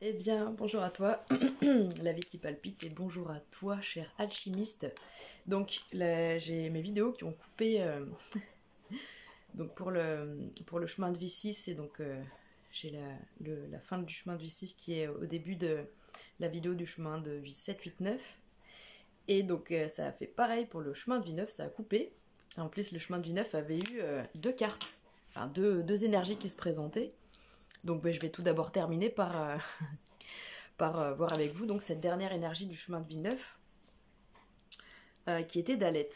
Eh bien, bonjour à toi, la vie qui palpite, et bonjour à toi, cher alchimiste. Donc, là, j'ai mes vidéos qui ont coupé donc pour le chemin de V6, et donc j'ai la fin du chemin de V6 qui est au début de la vidéo du chemin de V7, 8, 9. Et donc, ça a fait pareil pour le chemin de V9, ça a coupé. En plus, le chemin de V9 avait eu deux cartes, enfin deux énergies qui se présentaient. Donc, je vais tout d'abord terminer par voir avec vous donc cette dernière énergie du chemin de vie 9 qui était Dalet.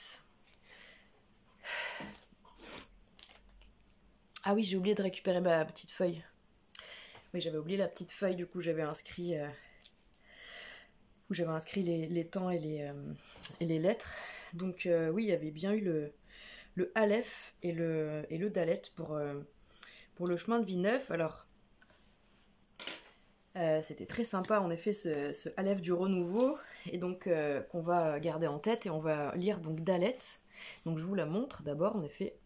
Ah oui, j'ai oublié de récupérer ma petite feuille. Oui, j'avais oublié la petite feuille, du coup j'avais inscrit où j'avais inscrit les temps et les lettres. Donc oui, il y avait bien eu le Aleph et le Dalet pour le chemin de vie 9. Alors c'était très sympa en effet ce Aleph du renouveau, et donc qu'on va garder en tête, et on va lire donc Dalet. Donc je vous la montre d'abord en effet.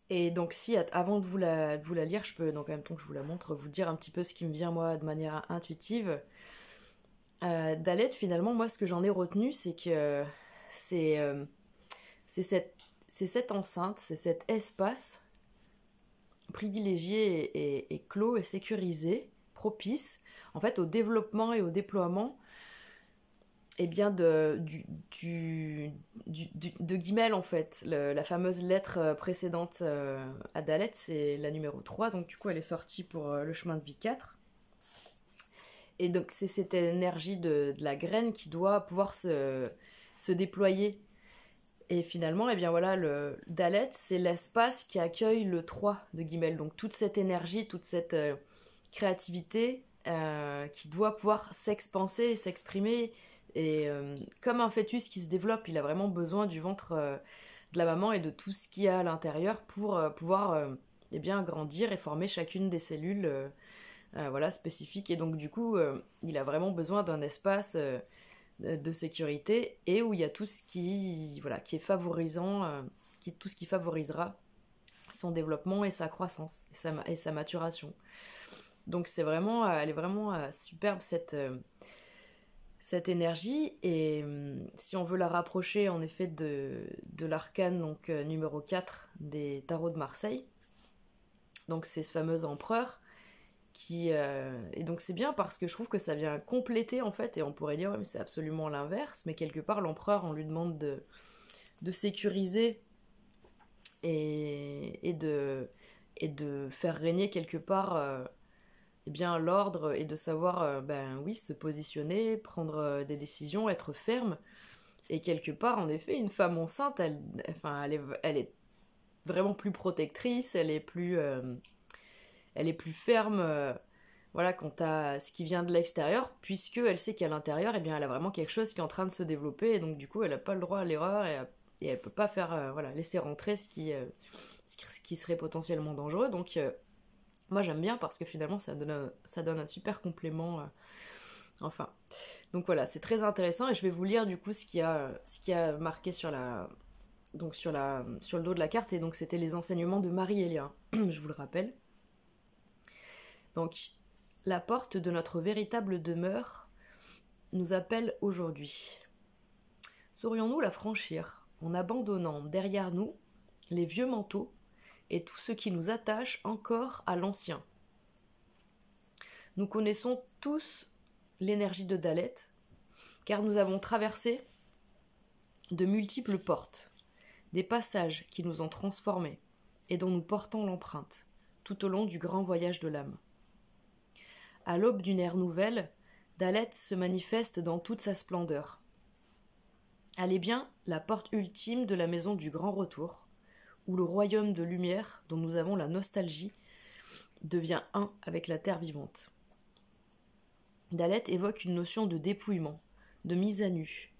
Et donc si avant de vous la lire, je peux donc en même temps que je vous la montre, vous dire un petit peu ce qui me vient moi de manière intuitive. Dalet, finalement, moi ce que j'en ai retenu, c'est que c'est cette enceinte, c'est cet espace privilégié et clos et sécurisé, propice en fait au développement et au déploiement de Guimel en fait. La fameuse lettre précédente à Dalet, c'est la numéro 3, donc du coup elle est sortie pour le chemin de vie 4. Et donc c'est cette énergie de la graine qui doit pouvoir se déployer. Et finalement, eh bien voilà, le Dalet, c'est l'espace qui accueille le 3 de Guimel. Donc toute cette énergie, toute cette créativité qui doit pouvoir s'expanser et s'exprimer. Et comme un fœtus qui se développe, il a vraiment besoin du ventre de la maman et de tout ce qu'il y a à l'intérieur pour pouvoir eh bien, grandir et former chacune des cellules voilà, spécifiques. Et donc du coup, il a vraiment besoin d'un espace de sécurité, et où il y a tout ce qui, voilà, qui est favorisant, tout ce qui favorisera son développement et sa croissance et sa maturation. Donc c'est vraiment, elle est vraiment superbe cette énergie. Et si on veut la rapprocher en effet de l'arcane donc numéro 4 des tarots de Marseille, donc c'est ce fameux empereur et donc c'est bien parce que je trouve que ça vient compléter en fait, et on pourrait dire ouais, mais c'est absolument l'inverse, mais quelque part l'empereur, on lui demande de sécuriser et de faire régner quelque part eh bien l'ordre, et de savoir ben oui, se positionner, prendre des décisions, être ferme. Et quelque part en effet une femme enceinte, elle est vraiment plus protectrice, elle est plus ferme voilà, quant à ce qui vient de l'extérieur, puisque elle sait qu'à l'intérieur, eh bien, elle a vraiment quelque chose qui est en train de se développer, et donc du coup, elle n'a pas le droit à l'erreur, et elle peut pas faire, voilà, laisser rentrer ce qui serait potentiellement dangereux. Donc, moi, j'aime bien parce que finalement, ça donne un super complément. Enfin, donc voilà, c'est très intéressant, et je vais vous lire du coup ce qu'il y a marqué sur le dos de la carte, et donc c'était les enseignements de Marie-Elia, je vous le rappelle. Donc, la porte de notre véritable demeure nous appelle aujourd'hui. Saurions-nous la franchir en abandonnant derrière nous les vieux manteaux et tout ce qui nous attache encore à l'ancien? Nous connaissons tous l'énergie de Dalet, car nous avons traversé de multiples portes, des passages qui nous ont transformés et dont nous portons l'empreinte tout au long du grand voyage de l'âme. À l'aube d'une ère nouvelle, Dalet se manifeste dans toute sa splendeur. Elle est bien la porte ultime de la maison du grand retour, où le royaume de lumière dont nous avons la nostalgie devient un avec la terre vivante. Dalet évoque une notion de dépouillement, de mise à nu.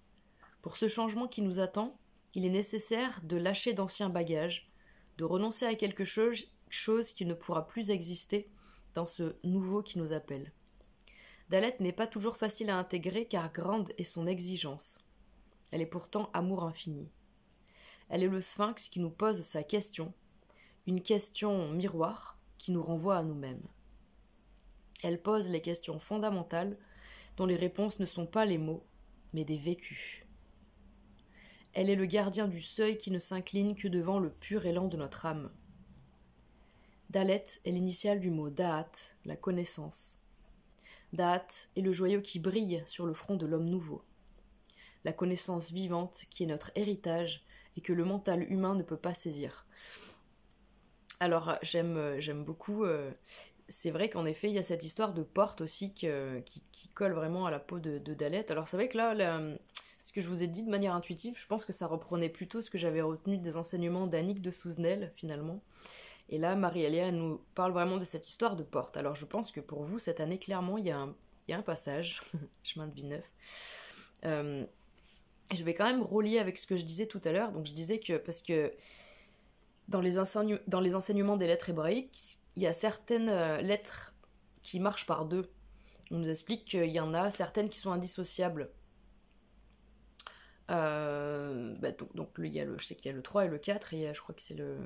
Pour ce changement qui nous attend, il est nécessaire de lâcher d'anciens bagages, de renoncer à quelque chose qui ne pourra plus exister dans ce nouveau qui nous appelle. Dalet n'est pas toujours facile à intégrer, car grande est son exigence. Elle est pourtant amour infini. Elle est le sphinx qui nous pose sa question, une question miroir qui nous renvoie à nous-mêmes. Elle pose les questions fondamentales dont les réponses ne sont pas les mots, mais des vécus. Elle est le gardien du seuil qui ne s'incline que devant le pur élan de notre âme. Dalet est l'initiale du mot Da'at, la connaissance. Da'at est le joyau qui brille sur le front de l'homme nouveau. La connaissance vivante qui est notre héritage et que le mental humain ne peut pas saisir. Alors j'aime beaucoup, c'est vrai qu'en effet il y a cette histoire de porte aussi qui colle vraiment à la peau de Dalet. Alors c'est vrai que là, ce que je vous ai dit de manière intuitive, je pense que ça reprenait plutôt ce que j'avais retenu des enseignements d'Annick de Souzenel finalement. Et là Marie-Aléa nous parle vraiment de cette histoire de porte. Alors je pense que pour vous cette année clairement il y a un passage, chemin de Villeneuve. Je vais quand même relier avec ce que je disais tout à l'heure. Donc je disais que parce que dans les enseignements des lettres hébraïques, il y a certaines lettres qui marchent par deux. On nous explique qu'il y en a certaines qui sont indissociables. Donc je sais qu'il y a le 3 et le 4, et je crois que c'est le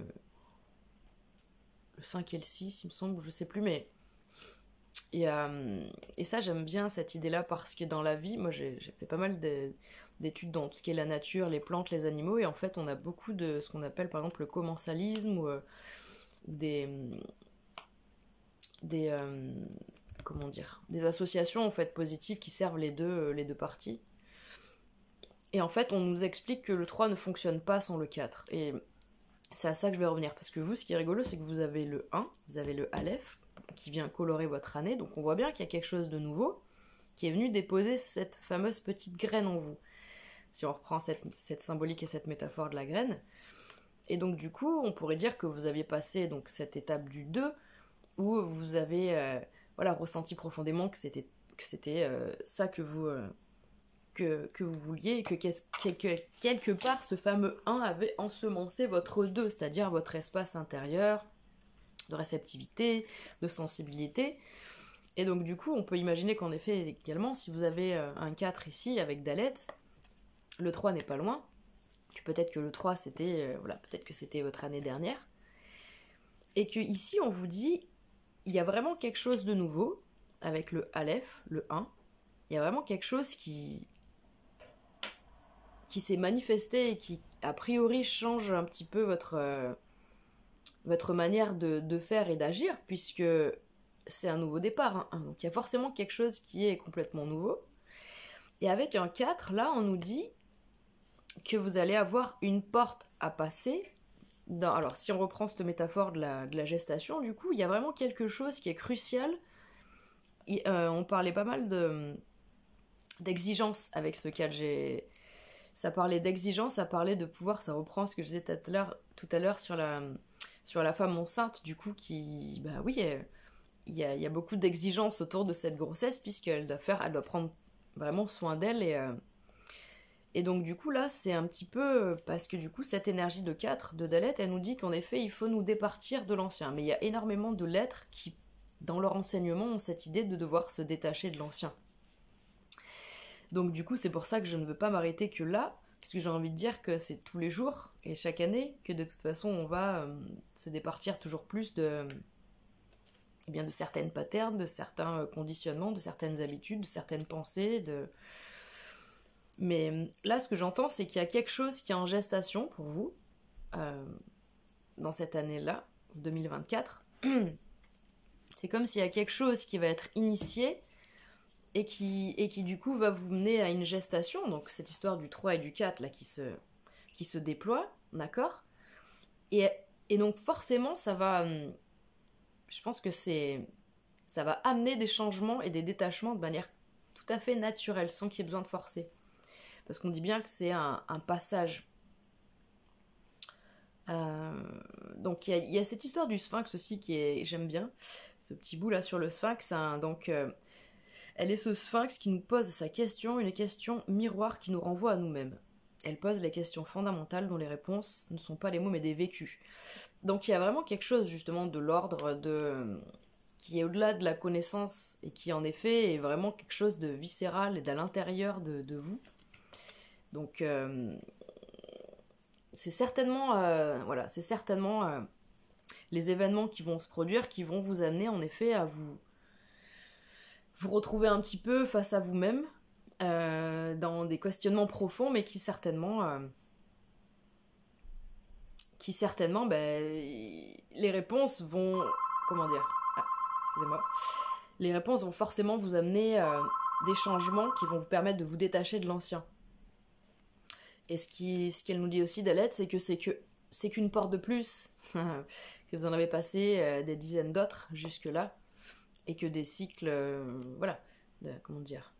5 et le 6, il me semble, je sais plus, mais... Et ça, j'aime bien cette idée-là, parce que dans la vie, moi j'ai fait pas mal d'études dans tout ce qui est la nature, les plantes, les animaux, et en fait on a beaucoup de ce qu'on appelle par exemple le commensalisme ou des associations en fait positives qui servent les deux parties. Et en fait on nous explique que le 3 ne fonctionne pas sans le 4, et c'est à ça que je vais revenir, parce que vous, ce qui est rigolo, c'est que vous avez le 1, vous avez le Aleph qui vient colorer votre année, donc on voit bien qu'il y a quelque chose de nouveau qui est venu déposer cette fameuse petite graine en vous. Si on reprend cette symbolique et cette métaphore de la graine. Et donc du coup, on pourrait dire que vous aviez passé donc cette étape du 2, où vous avez ressenti profondément que c'était ça que vous vouliez, et que quelque part ce fameux 1 avait ensemencé votre 2, c'est-à-dire votre espace intérieur de réceptivité, de sensibilité. Et donc du coup, on peut imaginer qu'en effet, également, si vous avez un 4 ici avec Dalet, le 3 n'est pas loin, peut-être que le 3 c'était peut-être que c'était votre année dernière, et que ici on vous dit il y a vraiment quelque chose de nouveau avec le Aleph, le 1, il y a vraiment quelque chose qui s'est manifesté et qui a priori change un petit peu votre manière de faire et d'agir, puisque c'est un nouveau départ, hein. Donc il y a forcément quelque chose qui est complètement nouveau. Et avec un 4, là on nous dit que vous allez avoir une porte à passer. Alors si on reprend cette métaphore de la gestation, du coup il y a vraiment quelque chose qui est crucial. On parlait pas mal d'exigence avec ce 4. Ça parlait d'exigence, ça parlait de pouvoir, ça reprend ce que je disais tout à l'heure sur la femme enceinte, du coup, qui, bah oui, il y a beaucoup d'exigences autour de cette grossesse, puisqu'elle doit prendre vraiment soin d'elle, et donc du coup là, c'est un petit peu, parce que du coup, cette énergie de 4, de Dalet, elle nous dit qu'en effet, il faut nous départir de l'ancien, mais il y a énormément de lettres qui, dans leur enseignement, ont cette idée de devoir se détacher de l'ancien. Donc du coup, c'est pour ça que je ne veux pas m'arrêter que là, parce que j'ai envie de dire que c'est tous les jours et chaque année que de toute façon on va se départir toujours plus de certaines patterns, de certains conditionnements, de certaines habitudes, de certaines pensées. Mais là, ce que j'entends, c'est qu'il y a quelque chose qui est en gestation pour vous dans cette année-là, 2024. C'est comme s'il y a quelque chose qui va être initié et qui du coup va vous mener à une gestation, donc cette histoire du 3 et du 4 là qui se déploie, d'accord, et donc forcément ça va, je pense que ça va amener des changements et des détachements de manière tout à fait naturelle, sans qu'il y ait besoin de forcer, parce qu'on dit bien que c'est un passage. Donc il y a cette histoire du sphinx aussi j'aime bien, ce petit bout là sur le sphinx, hein, donc elle est ce sphinx qui nous pose sa question, une question miroir qui nous renvoie à nous-mêmes. Elle pose les questions fondamentales dont les réponses ne sont pas les mots mais des vécus. Donc il y a vraiment quelque chose justement de l'ordre qui est au-delà de la connaissance et qui en effet est vraiment quelque chose de viscéral et d'à l'intérieur de vous. Donc c'est certainement les événements qui vont se produire, qui vont vous amener en effet à vous retrouver un petit peu face à vous-même, dans des questionnements profonds, mais qui certainement, les réponses vont, comment dire, excusez-moi, les réponses vont forcément vous amener des changements qui vont vous permettre de vous détacher de l'ancien. Et ce qu'elle nous dit aussi, Dalet, c'est qu'une porte de plus, que vous en avez passé des dizaines d'autres jusque-là, et que des cycles, comment dire,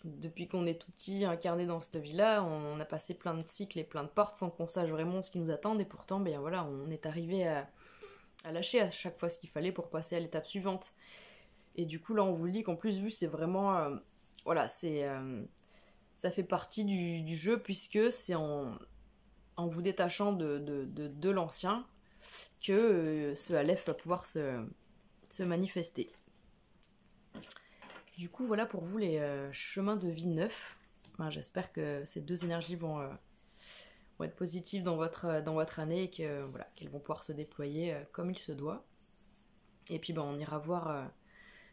depuis qu'on est tout petit, incarné dans cette vie-là, on a passé plein de cycles et plein de portes sans qu'on sache vraiment ce qui nous attend, et pourtant, on est arrivé à lâcher à chaque fois ce qu'il fallait pour passer à l'étape suivante. Et du coup, là, on vous le dit qu'en plus, vu, c'est vraiment, ça fait partie du jeu, puisque c'est en vous détachant de l'ancien que ce Aleph va pouvoir se manifester. Du coup, voilà pour vous les chemins de vie neufs. J'espère que ces deux énergies vont être positives dans votre année et qu'elles vont pouvoir se déployer comme il se doit. Et puis on ira voir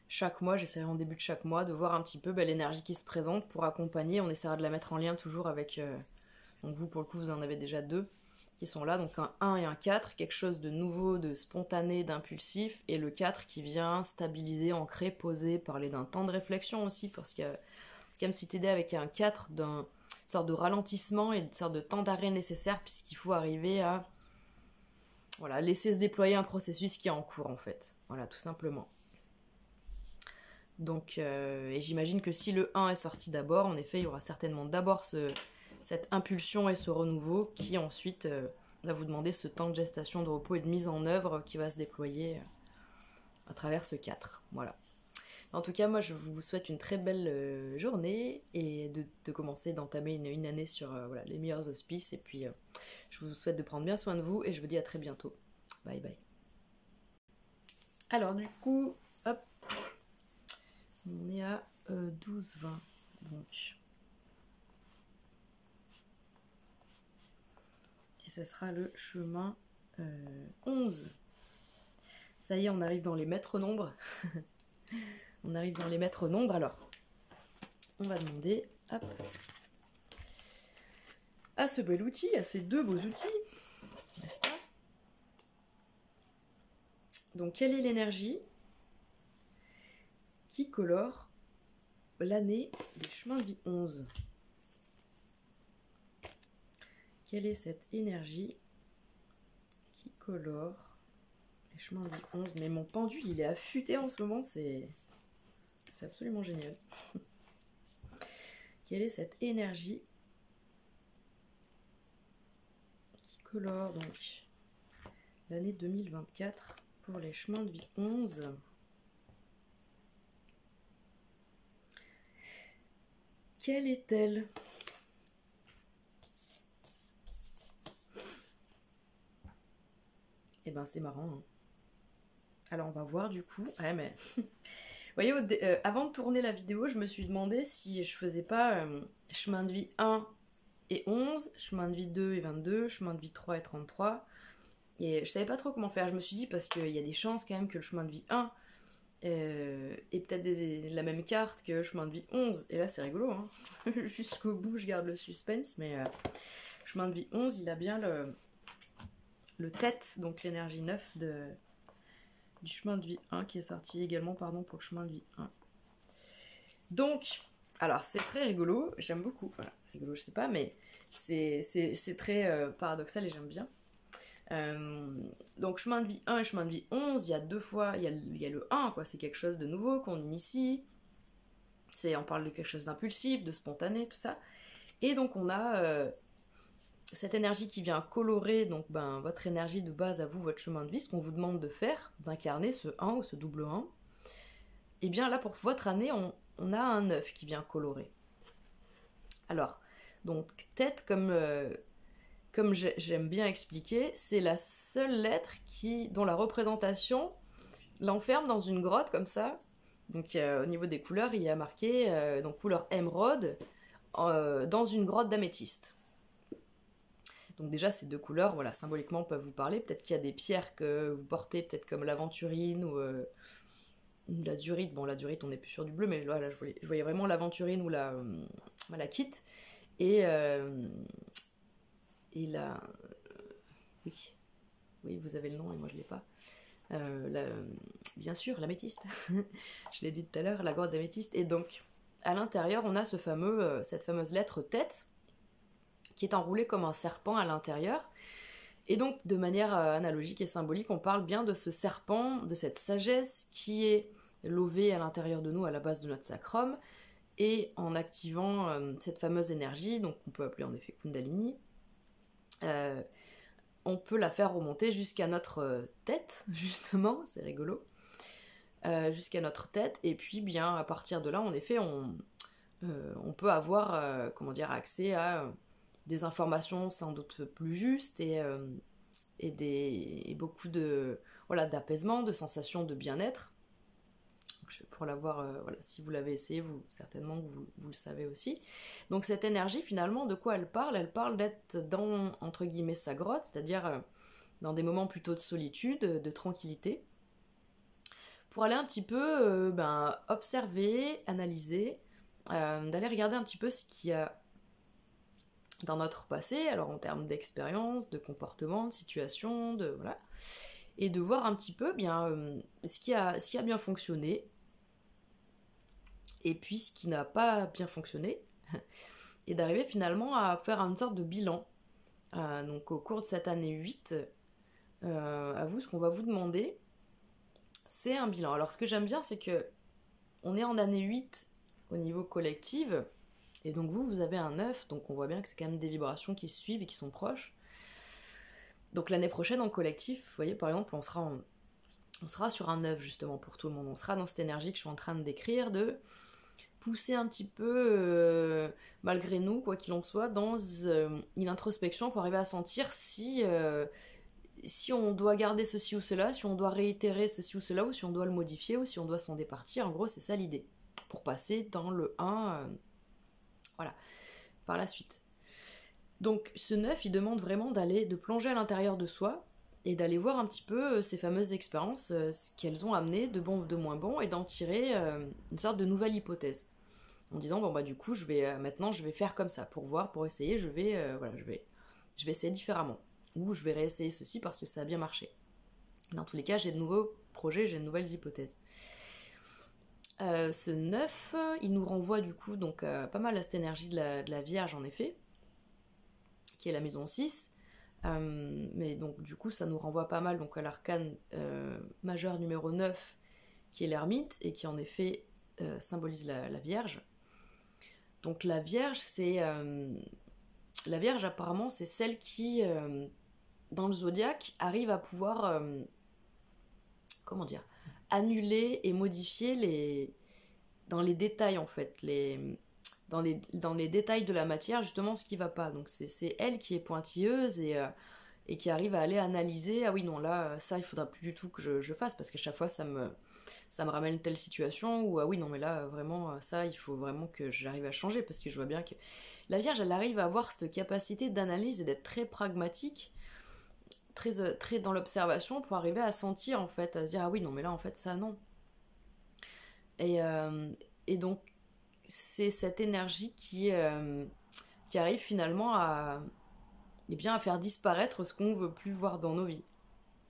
chaque mois, j'essaierai en début de chaque mois de voir un petit peu l'énergie qui se présente pour accompagner. On essaiera de la mettre en lien toujours avec... donc vous, pour le coup, vous en avez déjà 2 qui sont là, donc un 1 et un 4, quelque chose de nouveau, de spontané, d'impulsif, et le 4 qui vient stabiliser, ancrer, poser, parler d'un temps de réflexion aussi, parce que comme si t'aidais avec un 4 d'une sorte de ralentissement et une sorte de temps d'arrêt nécessaire, puisqu'il faut arriver à laisser se déployer un processus qui est en cours en fait, tout simplement. Donc, et j'imagine que si le 1 est sorti d'abord, en effet, il y aura certainement d'abord cette impulsion et ce renouveau qui ensuite va vous demander ce temps de gestation, de repos et de mise en œuvre qui va se déployer à travers ce 4. Voilà. En tout cas, moi je vous souhaite une très belle journée et de commencer, d'entamer une année sur les meilleurs auspices. Et puis je vous souhaite de prendre bien soin de vous et je vous dis à très bientôt. Bye bye. Alors du coup, hop, on est à 12-20. Donc... Et ça sera le chemin 11. Ça y est, on arrive dans les maîtres nombres. On arrive dans les maîtres nombres. Alors, on va demander à ce bel outil, à ces 2 beaux outils, n'est-ce pas? Donc, quelle est l'énergie qui colore l'année des chemins de vie 11? Quelle est cette énergie qui colore les chemins de vie 11? Mais mon pendule, il est affûté en ce moment, c'est absolument génial. Quelle est cette énergie qui colore donc l'année 2024 pour les chemins de vie 11? Quelle est-elle? Eh ben c'est marrant. Hein. Alors on va voir du coup. Ouais mais... Vous voyez, avant de tourner la vidéo, je me suis demandé si je faisais pas chemin de vie 1 et 11, chemin de vie 2 et 22, chemin de vie 3 et 33. Et je savais pas trop comment faire. Je me suis dit parce qu'il y a des chances quand même que le chemin de vie 1 est peut-être la même carte que le chemin de vie 11. Et là c'est rigolo. Hein. Jusqu'au bout je garde le suspense. Mais chemin de vie 11 il a bien le tête, donc l'énergie 9 du chemin de vie 1 qui est sorti également pour le chemin de vie 1. Donc, alors c'est très rigolo, j'aime beaucoup, voilà, rigolo je sais pas, mais c'est très paradoxal et j'aime bien. Donc chemin de vie 1 et chemin de vie 11, il y a 2 fois, il y a le 1, quoi, c'est quelque chose de nouveau qu'on initie, on parle de quelque chose d'impulsif, de spontané, tout ça, et donc on a... cette énergie qui vient colorer donc votre énergie de base à vous, votre chemin de vie, ce qu'on vous demande de faire, d'incarner ce 1 ou ce double 1, et bien là pour votre année, on a un 9 qui vient colorer. Alors, donc tête, comme j'aime bien expliquer, c'est la seule lettre dont la représentation l'enferme dans une grotte comme ça. Donc au niveau des couleurs, il y a marqué donc couleur émeraude dans une grotte d'améthyste. Donc déjà, ces deux couleurs, voilà, symboliquement, peuvent vous parler. Peut-être qu'il y a des pierres que vous portez, peut-être comme l'aventurine ou l'azurite. Bon, l'azurite, on n'est plus sur du bleu, mais voilà, je voyais vraiment l'aventurine ou la malachite. Et la... Oui. Oui, vous avez le nom et moi je l'ai pas. Bien sûr, l'améthyste. Je l'ai dit tout à l'heure, la grotte d'améthyste. Et donc, à l'intérieur, on a cette fameuse lettre tête qui est enroulée comme un serpent à l'intérieur. Et donc, de manière analogique et symbolique, on parle bien de ce serpent, de cette sagesse qui est levée à l'intérieur de nous, à la base de notre sacrum, et en activant cette fameuse énergie, donc on peut appeler en effet Kundalini, on peut la faire remonter jusqu'à notre tête, justement, c'est rigolo, jusqu'à notre tête, et puis bien à partir de là, en effet, on peut avoir accès à des informations sans doute plus justes et beaucoup d'apaisement, de sensations de bien-être. Pour l'avoir, si vous l'avez essayé, certainement que vous le savez aussi. Donc cette énergie, finalement, de quoi elle parle? Elle parle d'être dans, entre guillemets, sa grotte, c'est-à-dire dans des moments plutôt de solitude, de tranquillité, pour aller un petit peu observer, analyser, d'aller regarder un petit peu ce qu'il y a dans notre passé, alors en termes d'expérience, de comportement, de situation, et de voir un petit peu ce qui a bien fonctionné, et puis ce qui n'a pas bien fonctionné, et d'arriver finalement à faire une sorte de bilan. Donc au cours de cette année 8, à vous, ce qu'on va vous demander, c'est un bilan. Alors ce que j'aime bien, c'est que on est en année 8 au niveau collectif, et donc vous avez un 9, donc on voit bien que c'est quand même des vibrations qui se suivent et qui sont proches. Donc l'année prochaine en collectif, vous voyez par exemple, on sera sur un 9 justement pour tout le monde. On sera dans cette énergie que je suis en train de décrire, de pousser un petit peu, malgré nous, quoi qu'il en soit, dans une introspection pour arriver à sentir si on doit garder ceci ou cela, si on doit réitérer ceci ou cela, ou si on doit le modifier, ou si on doit s'en départir. En gros, c'est ça l'idée. Pour passer dans le 1, par la suite. Donc ce 9, il demande vraiment de plonger à l'intérieur de soi, et d'aller voir un petit peu ces fameuses expériences, ce qu'elles ont amené, de bon ou de moins bon, et d'en tirer une sorte de nouvelle hypothèse. En disant, du coup, maintenant, je vais faire comme ça, pour voir, pour essayer, je vais essayer différemment. Ou je vais réessayer ceci parce que ça a bien marché. Dans tous les cas, j'ai de nouveaux projets, j'ai de nouvelles hypothèses. Ce 9, il nous renvoie du coup pas mal à cette énergie de la Vierge, en effet, qui est la maison 6. Mais donc du coup ça nous renvoie pas mal à l'arcane majeur numéro 9 qui est l'ermite et qui en effet symbolise la Vierge. Donc la Vierge apparemment c'est celle qui dans le zodiaque arrive à pouvoir annuler et modifier dans les détails en fait, dans les détails de la matière, justement, ce qui va pas. Donc c'est elle qui est pointilleuse et qui arrive à aller analyser, ah oui, non, là, ça, il faudra plus du tout que je fasse, parce qu'à chaque fois, ça me ramène telle situation, ou ah oui, non, mais là, vraiment, ça, il faut vraiment que j'arrive à changer, parce que je vois bien que la Vierge, elle arrive à avoir cette capacité d'analyse et d'être très pragmatique, très dans l'observation, pour arriver à sentir, en fait, à se dire, ah oui, non, mais là, en fait, ça, non. Et donc, c'est cette énergie qui arrive finalement à faire disparaître ce qu'on veut plus voir dans nos vies.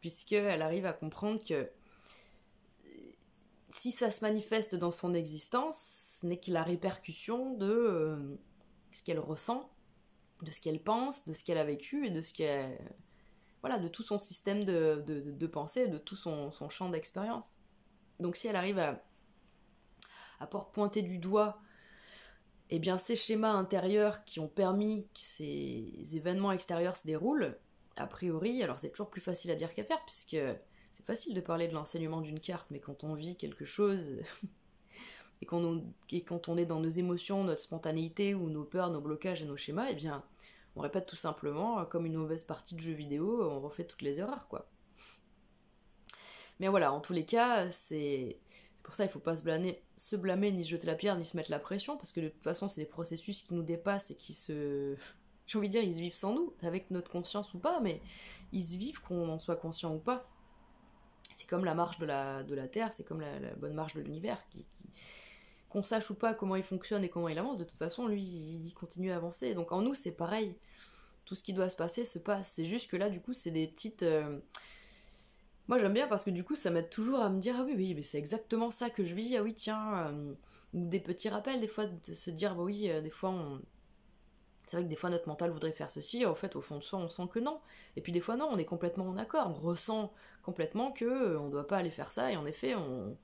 Puisqu'elle arrive à comprendre que si ça se manifeste dans son existence, ce n'est que la répercussion de ce qu'elle ressent, de ce qu'elle pense, de ce qu'elle a vécu et de ce qu'elle... de tout son système de pensée, de tout son champ d'expérience. Donc si elle arrive à pouvoir pointer du doigt ces schémas intérieurs qui ont permis que ces événements extérieurs se déroulent, a priori, alors c'est toujours plus facile à dire qu'à faire, puisque c'est facile de parler de l'enseignement d'une carte, mais quand on vit quelque chose, et quand on est dans nos émotions, notre spontanéité, ou nos peurs, nos blocages et nos schémas, on répète tout simplement, comme une mauvaise partie de jeu vidéo, on refait toutes les erreurs, quoi. Mais voilà, en tous les cas, c'est pour ça il ne faut pas se blâmer, ni se jeter la pierre, ni se mettre la pression, parce que de toute façon, c'est des processus qui nous dépassent et qui se j'ai envie de dire, ils se vivent sans nous, avec notre conscience ou pas, mais ils se vivent qu'on en soit conscient ou pas. C'est comme la marche de la Terre, c'est comme la bonne marche de l'univers, qu'on sache ou pas comment il fonctionne et comment il avance, de toute façon, lui, il continue à avancer. Donc en nous, c'est pareil. Tout ce qui doit se passer se passe. C'est juste que là, du coup, c'est des petites... Moi, j'aime bien parce que du coup, ça m'aide toujours à me dire, ah oui, oui, mais c'est exactement ça que je vis, ah oui, tiens... Ou des petits rappels, des fois, de se dire, bah oui, des fois, c'est vrai que des fois, notre mental voudrait faire ceci, en fait, au fond de soi, on sent que non. Et puis des fois, non, on est complètement en accord, on ressent complètement que on doit pas aller faire ça, et en effet, on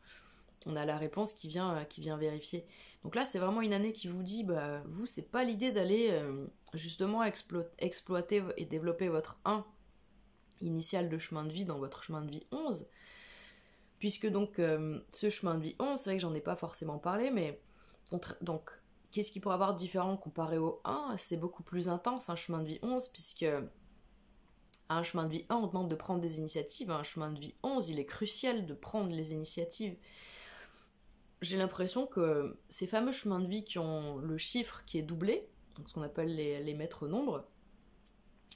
a la réponse qui vient vérifier. Donc là, c'est vraiment une année qui vous dit, bah, vous, c'est pas l'idée d'aller justement exploiter et développer votre 1 initial de chemin de vie dans votre chemin de vie 11, puisque donc ce chemin de vie 11, c'est vrai que j'en ai pas forcément parlé, mais donc qu'est-ce qu'il pourrait avoir de différent comparé au 1? C'est beaucoup plus intense un chemin de vie 11, puisque à un chemin de vie 1, on demande de prendre des initiatives, à un chemin de vie 11, il est crucial de prendre les initiatives. J'ai l'impression que ces fameux chemins de vie qui ont le chiffre qui est doublé, donc ce qu'on appelle les maîtres nombres,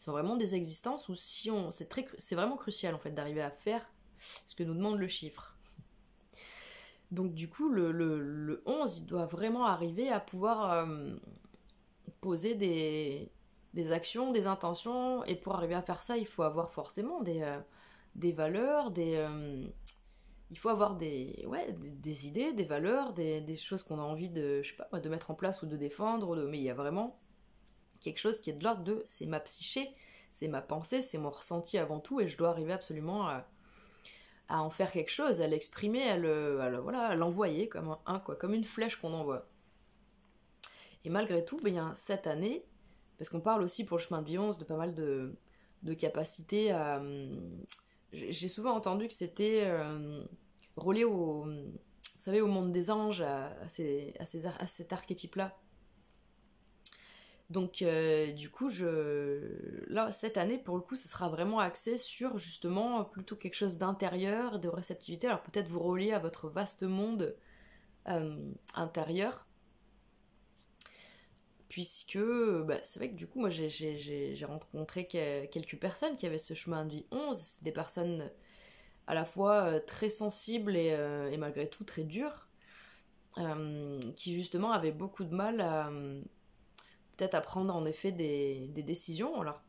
sont vraiment des existences où si on, c'est vraiment crucial en fait d'arriver à faire ce que nous demande le chiffre. Donc du coup, le 11, il doit vraiment arriver à pouvoir poser des actions, des intentions, et pour arriver à faire ça, il faut avoir forcément des valeurs, il faut avoir des idées, des valeurs, des choses qu'on a envie de, je sais pas, de mettre en place ou de défendre, mais il y a vraiment quelque chose qui est de l'ordre de c'est ma psyché, c'est ma pensée, c'est mon ressenti avant tout, et je dois arriver absolument à en faire quelque chose, à l'exprimer, à l'envoyer comme comme une flèche qu'on envoie. Et malgré tout, cette année, parce qu'on parle aussi pour le chemin de vie 11 de pas mal de capacités à... J'ai souvent entendu que c'était relié au, vous savez, au monde des anges, à cet archétype-là. Donc du coup, là, cette année, pour le coup, ce sera vraiment axé sur justement plutôt quelque chose d'intérieur, de réceptivité. Alors peut-être vous relier à votre vaste monde intérieur, puisque c'est vrai que du coup, moi, j'ai rencontré quelques personnes qui avaient ce chemin de vie 11, c'est des personnes à la fois très sensibles et malgré tout très dures, qui justement avaient beaucoup de mal à peut-être à prendre en effet des décisions, alors,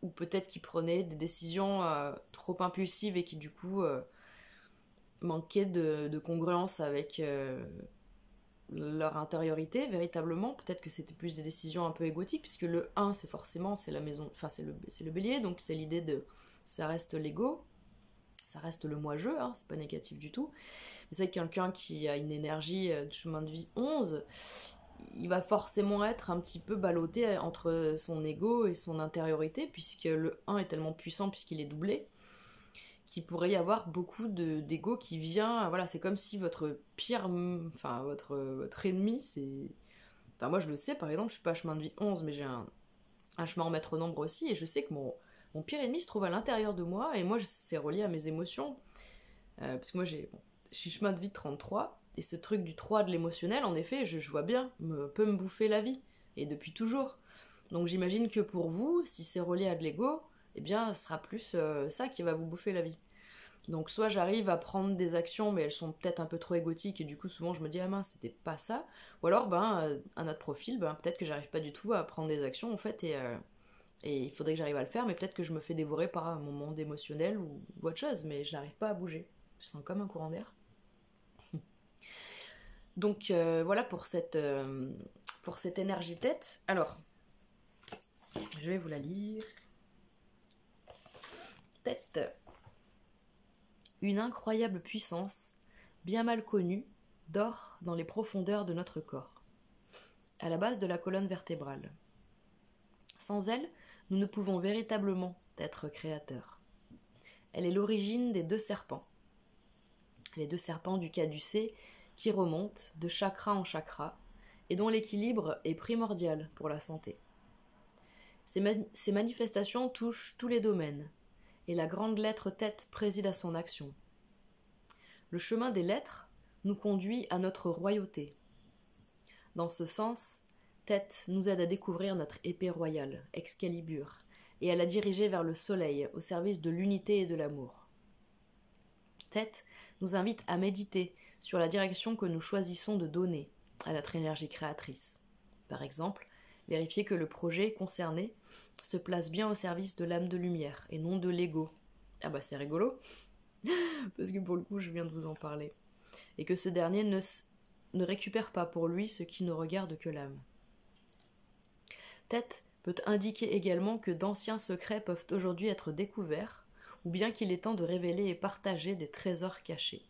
ou peut-être qu'ils prenaient des décisions trop impulsives et qui du coup manquaient de congruence avec leur intériorité véritablement. Peut-être que c'était plus des décisions un peu égotiques, puisque le 1 c'est forcément, c'est la maison, enfin c'est le bélier, donc c'est l'idée de, ça reste l'ego, ça reste le moi-je, hein, c'est pas négatif du tout. Mais c'est quelqu'un qui a une énergie de chemin de vie 11, il va forcément être un petit peu ballotté entre son ego et son intériorité, puisque le 1 est tellement puissant puisqu'il est doublé, qu'il pourrait y avoir beaucoup d'ego qui vient, voilà, c'est comme si votre pire, enfin votre ennemi, c'est... Enfin moi je le sais, par exemple, je suis pas à chemin de vie 11, mais j'ai un chemin en maître nombre aussi, et je sais que mon pire ennemi se trouve à l'intérieur de moi, et moi c'est relié à mes émotions, parce que moi je suis chemin de vie 33, et ce truc du 3 de l'émotionnel, en effet, je vois bien, peut me bouffer la vie, et depuis toujours. Donc j'imagine que pour vous, si c'est relié à de l'ego, eh bien, ce sera plus ça qui va vous bouffer la vie. Donc soit j'arrive à prendre des actions, mais elles sont peut-être un peu trop égotiques, et du coup souvent je me dis, ah mince, c'était pas ça. Ou alors, un autre profil, peut-être que j'arrive pas du tout à prendre des actions, en fait, et il faudrait que j'arrive à le faire, mais peut-être que je me fais dévorer par mon monde émotionnel ou autre chose, mais je n'arrive pas à bouger. Je sens comme un courant d'air. Donc voilà pour cette énergie tête. Alors, je vais vous la lire. Tête. Une incroyable puissance, bien mal connue, dort dans les profondeurs de notre corps, à la base de la colonne vertébrale. Sans elle, nous ne pouvons véritablement être créateurs. Elle est l'origine des 2 serpents. Les 2 serpents du caducée qui remontent de chakra en chakra et dont l'équilibre est primordial pour la santé. Ces manifestations touchent tous les domaines, et la grande lettre tête préside à son action. Le chemin des lettres nous conduit à notre royauté. Dans ce sens, Tête nous aide à découvrir notre épée royale, Excalibur, et à la diriger vers le soleil, au service de l'unité et de l'amour. Tête nous invite à méditer sur la direction que nous choisissons de donner à notre énergie créatrice. Par exemple, vérifier que le projet concerné se place bien au service de l'âme de lumière et non de l'ego. Ah bah c'est rigolo, parce que pour le coup je viens de vous en parler. Et que ce dernier ne récupère pas pour lui ce qui ne regarde que l'âme. Tête peut indiquer également que d'anciens secrets peuvent aujourd'hui être découverts, ou bien qu'il est temps de révéler et partager des trésors cachés.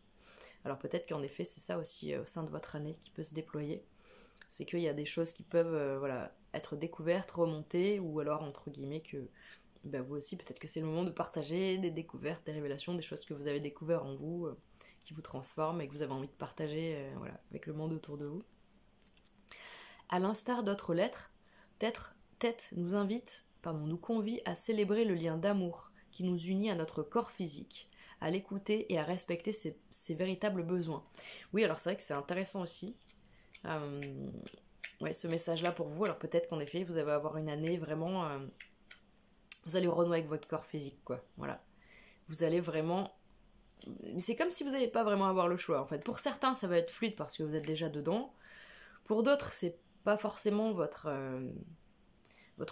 Alors peut-être qu'en effet c'est ça aussi au sein de votre année qui peut se déployer, c'est qu'il y a des choses qui peuvent être découvertes, remontées, ou alors entre guillemets que vous aussi peut-être que c'est le moment de partager des découvertes, des révélations, des choses que vous avez découvertes en vous, qui vous transforment et que vous avez envie de partager avec le monde autour de vous. À l'instar d'autres lettres, Tête nous convie à célébrer le lien d'amour qui nous unit à notre corps physique, à l'écouter et à respecter ses véritables besoins. Oui, alors c'est vrai que c'est intéressant aussi, ce message-là pour vous. Alors peut-être qu'en effet, vous allez avoir une année vraiment... vous allez renouer avec votre corps physique, quoi. Voilà. Vous allez vraiment... C'est comme si vous n'allez pas vraiment avoir le choix, en fait. Pour certains, ça va être fluide parce que vous êtes déjà dedans. Pour d'autres, c'est pas forcément votre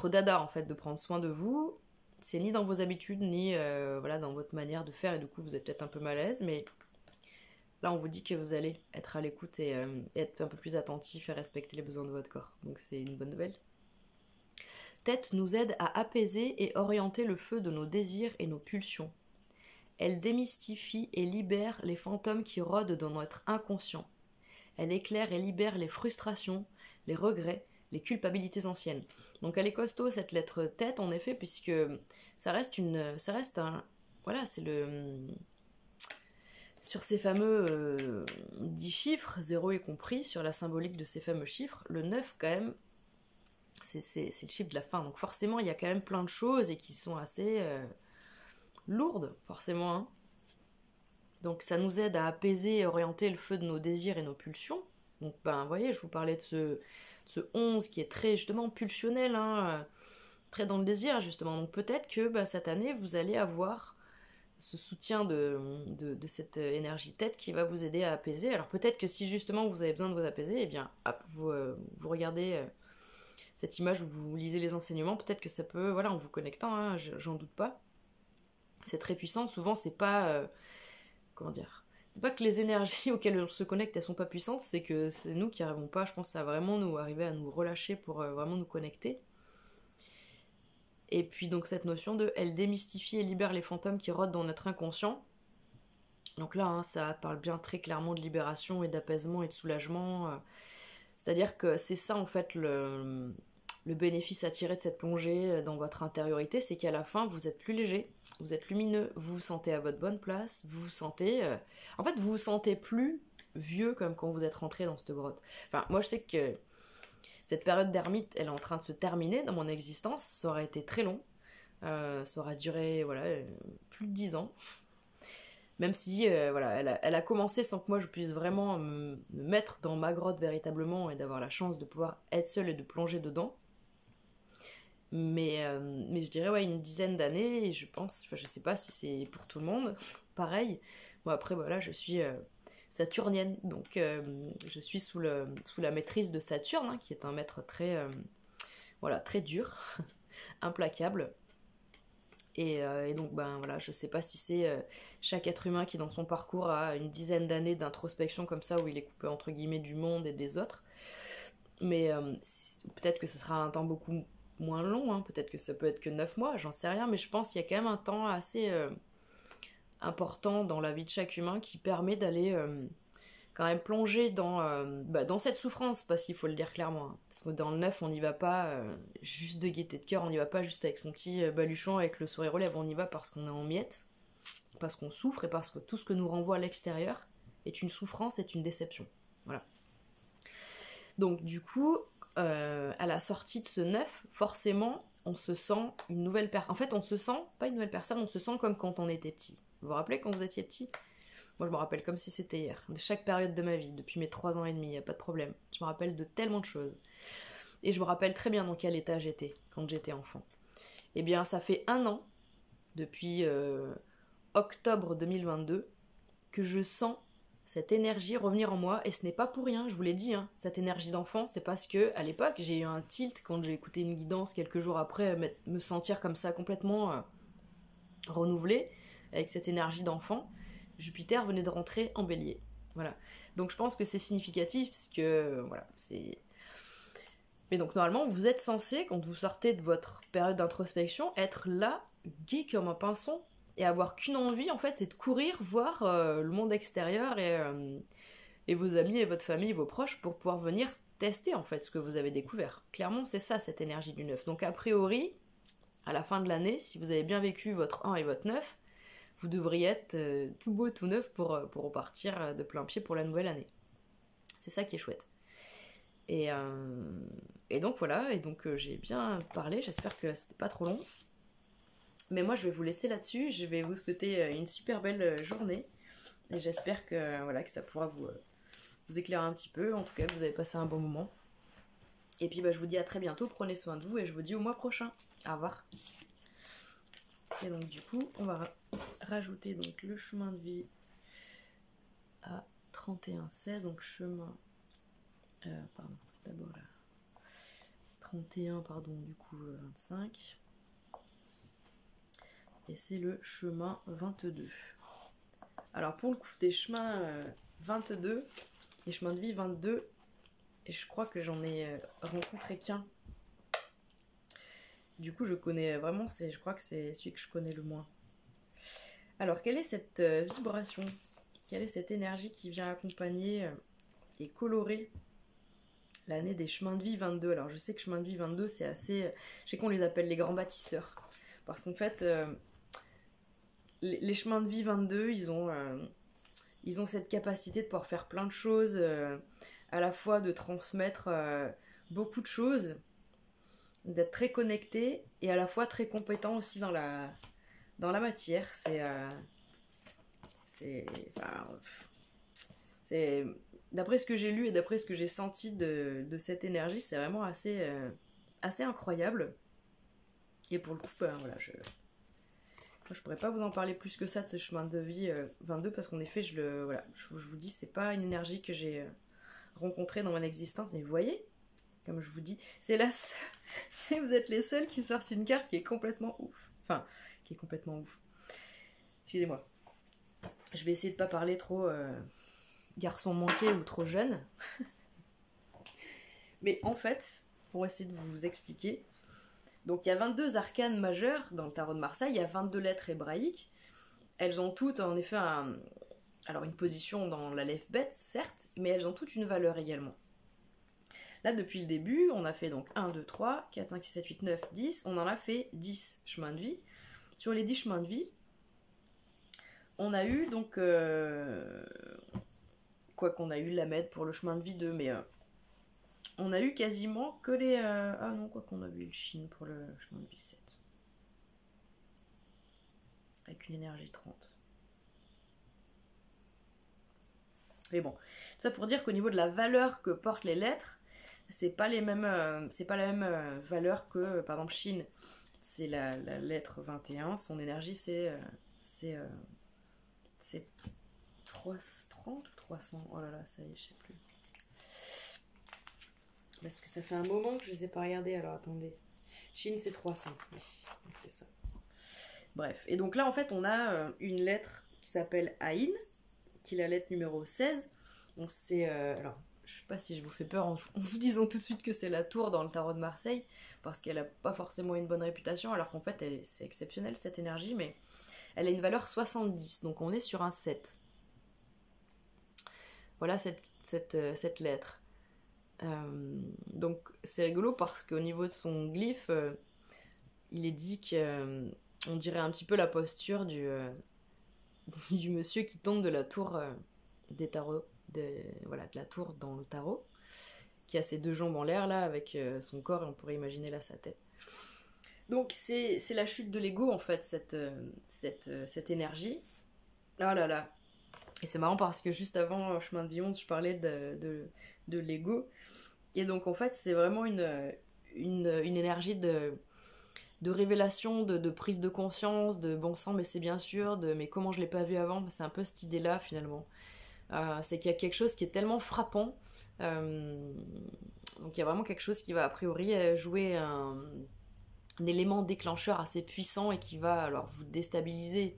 dada, en fait, de prendre soin de vous. C'est ni dans vos habitudes, ni dans votre manière de faire, et du coup, vous êtes peut-être un peu mal à l'aise, mais là, on vous dit que vous allez être à l'écoute et être un peu plus attentif et respecter les besoins de votre corps. Donc, c'est une bonne nouvelle. Tête nous aide à apaiser et orienter le feu de nos désirs et nos pulsions. Elle démystifie et libère les fantômes qui rôdent dans notre inconscient. Elle éclaire et libère les frustrations, les regrets, les culpabilités anciennes. Donc elle est costaud cette lettre tête en effet, puisque ça reste un... Voilà, c'est le... Sur ces fameux 10 chiffres, 0 y compris, sur la symbolique de ces fameux chiffres, le 9 quand même, c'est le chiffre de la fin. Donc forcément, il y a quand même plein de choses et qui sont assez lourdes, forcément. Hein. Donc ça nous aide à apaiser et orienter le feu de nos désirs et nos pulsions. Donc vous voyez, je vous parlais de ce 11 qui est très justement pulsionnel, hein, très dans le désir justement. Donc peut-être que cette année, vous allez avoir ce soutien de cette énergie tête qui va vous aider à apaiser. Alors peut-être que si justement vous avez besoin de vous apaiser, eh bien hop, vous regardez cette image où vous lisez les enseignements, peut-être que ça peut, en vous connectant, hein, j'en doute pas. C'est très puissant, souvent c'est pas... c'est pas que les énergies auxquelles on se connecte, elles sont pas puissantes, c'est que c'est nous qui n'arrivons pas, je pense, à vraiment nous arriver à nous relâcher pour vraiment nous connecter. Et puis donc cette notion de elle démystifie et libère les fantômes qui rôdent dans notre inconscient. Donc là, hein, ça parle bien très clairement de libération et d'apaisement et de soulagement. C'est-à-dire que c'est ça en fait le bénéfice à tirer de cette plongée dans votre intériorité, c'est qu'à la fin vous êtes plus léger, vous êtes lumineux, vous vous sentez à votre bonne place, vous vous sentez... En fait vous vous sentez plus vieux comme quand vous êtes rentré dans cette grotte. Enfin moi je sais que cette période d'ermite elle est en train de se terminer dans mon existence, ça aurait été très long, ça aurait duré plus de 10 ans. Même si elle a commencé sans que moi je puisse vraiment me mettre dans ma grotte véritablement et d'avoir la chance de pouvoir être seule et de plonger dedans. Mais je dirais une dizaine d'années, et je pense, je sais pas si c'est pour tout le monde, pareil. Moi après je suis saturnienne, donc je suis sous la maîtrise de Saturne, hein, qui est un maître très, très dur, implacable. Et donc je sais pas si c'est chaque être humain qui dans son parcours a une dizaine d'années d'introspection comme ça, où il est coupé entre guillemets du monde et des autres. Mais peut-être que ce sera un temps beaucoup moins long, hein. Peut-être que ça peut être que 9 mois, j'en sais rien, mais je pense qu'il y a quand même un temps assez important dans la vie de chaque humain qui permet d'aller quand même plonger dans cette souffrance, parce qu'il faut le dire clairement, hein. Parce que dans le 9 on n'y va pas juste de gaieté de cœur, on n'y va pas juste avec son petit baluchon avec le sourire aux lèvres, on y va parce qu'on est en miettes, parce qu'on souffre et parce que tout ce que nous renvoie à l'extérieur est une souffrance, est une déception. Voilà. Donc du coup, à la sortie de ce 9, forcément, on se sent une nouvelle personne. En fait, on se sent, pas une nouvelle personne, on se sent comme quand on était petit. Vous vous rappelez quand vous étiez petit ? Moi, je me rappelle comme si c'était hier. De chaque période de ma vie, depuis mes 3 ans et demi, y a pas de problème. Je me rappelle de tellement de choses. Et je me rappelle très bien dans quel état j'étais quand j'étais enfant. Eh bien, ça fait 1 an, depuis octobre 2022, que je sens cette énergie revenir en moi, et ce n'est pas pour rien, je vous l'ai dit, hein, cette énergie d'enfant, c'est parce que à l'époque j'ai eu un tilt quand j'ai écouté une guidance quelques jours après, me sentir comme ça complètement renouvelée, avec cette énergie d'enfant. Jupiter venait de rentrer en Bélier. Voilà. Donc je pense que c'est significatif, parce que voilà, c'est. Mais donc normalement, vous êtes censé, quand vous sortez de votre période d'introspection, être là, gai comme un pinson, et avoir qu'une envie, en fait, c'est de courir, voir le monde extérieur et vos amis et votre famille, vos proches, pour pouvoir venir tester, en fait, ce que vous avez découvert. Clairement, c'est ça, cette énergie du 9. Donc a priori, à la fin de l'année, si vous avez bien vécu votre 1 et votre 9, vous devriez être tout beau, tout neuf pour repartir de plein pied pour la nouvelle année. C'est ça qui est chouette. Et donc voilà, et donc j'ai bien parlé, j'espère que c'était pas trop long. Mais moi je vais vous laisser là-dessus, je vais vous souhaiter une super belle journée. Et j'espère que, voilà, que ça pourra vous éclairer un petit peu, en tout cas que vous avez passé un bon moment. Et puis je vous dis à très bientôt, prenez soin de vous et je vous dis au mois prochain. Au revoir. Et donc du coup, on va rajouter donc le chemin de vie à 31,16, donc chemin... pardon, c'est d'abord là. 31, pardon, du coup 25. Et c'est le chemin 22. Alors pour le coup des chemins 22, les chemins de vie 22, et je crois que j'en ai rencontré qu'un. Du coup je connais vraiment, je crois que c'est celui que je connais le moins. Alors quelle est cette vibration? Quelle est cette énergie qui vient accompagner et colorer l'année des chemins de vie 22? Alors je sais que chemin de vie 22 c'est assez... je sais qu'on les appelle les grands bâtisseurs. Parce qu'en fait, les chemins de vie 22, ils ont cette capacité de pouvoir faire plein de choses, à la fois de transmettre beaucoup de choses, d'être très connectés et à la fois très compétents aussi dans la matière. C'est d'après ce que j'ai lu et d'après ce que j'ai senti de cette énergie, c'est vraiment assez incroyable. Et pour le coup, voilà, je pourrais pas vous en parler plus que ça de ce chemin de vie 22 parce qu'en effet, je vous dis, c'est pas une énergie que j'ai rencontrée dans mon existence. Mais vous voyez, comme je vous dis, c'est la seule, vous êtes les seuls qui sortent une carte qui est complètement ouf. Enfin, qui est complètement ouf. Excusez-moi. Je vais essayer de pas parler trop garçon manqué ou trop jeune. Mais en fait, pour essayer de vous expliquer, donc il y a 22 arcanes majeures dans le tarot de Marseille, il y a 22 lettres hébraïques. Elles ont toutes en effet une position dans l'alphabet, certes, mais elles ont toutes une valeur également. Là, depuis le début, on a fait donc 1, 2, 3, 4, 5, 6, 7, 8, 9, 10. On en a fait 10 chemins de vie. Sur les 10 chemins de vie, on a eu donc... quoi qu'on a eu l'Amed pour le chemin de vie 2, mais... on a eu quasiment que les... ah non, quoi qu'on a eu le Chine pour le chemin de vie 7. Avec une énergie 30. Mais bon, ça pour dire qu'au niveau de la valeur que portent les lettres, c'est pas la même valeur que, par exemple, Chine. C'est la lettre 21, son énergie c'est 330 ou 300. Oh là là, ça y est, je sais plus. Parce que ça fait un moment que je les ai pas regardés, alors attendez. Chine c'est 300, oui, donc c'est ça. Bref, et donc là en fait on a une lettre qui s'appelle Aïn, qui est la lettre numéro 16. Donc c'est... alors, je sais pas si je vous fais peur en vous disant tout de suite que c'est la tour dans le tarot de Marseille, parce qu'elle a pas forcément une bonne réputation, alors qu'en fait c'est exceptionnel cette énergie, mais elle a une valeur 70, donc on est sur un 7. Voilà cette lettre. Donc c'est rigolo parce qu'au niveau de son glyphe, il est dit qu'on dirait un petit peu la posture du monsieur qui tombe de la tour des tarots, de la tour dans le tarot, qui a ses deux jambes en l'air là avec son corps, et on pourrait imaginer là sa tête. Donc c'est la chute de l'ego en fait, cette énergie. Oh là là. Et c'est marrant parce que juste avant chemin de vie 11, je parlais de l'ego. Et donc en fait, c'est vraiment une énergie de révélation, de prise de conscience, de bon sang, mais c'est bien sûr, de mais comment je l'ai pas vu avant, c'est un peu cette idée-là finalement. C'est qu'il y a quelque chose qui est tellement frappant. Donc il y a vraiment quelque chose qui va a priori jouer un élément déclencheur assez puissant et qui va alors vous déstabiliser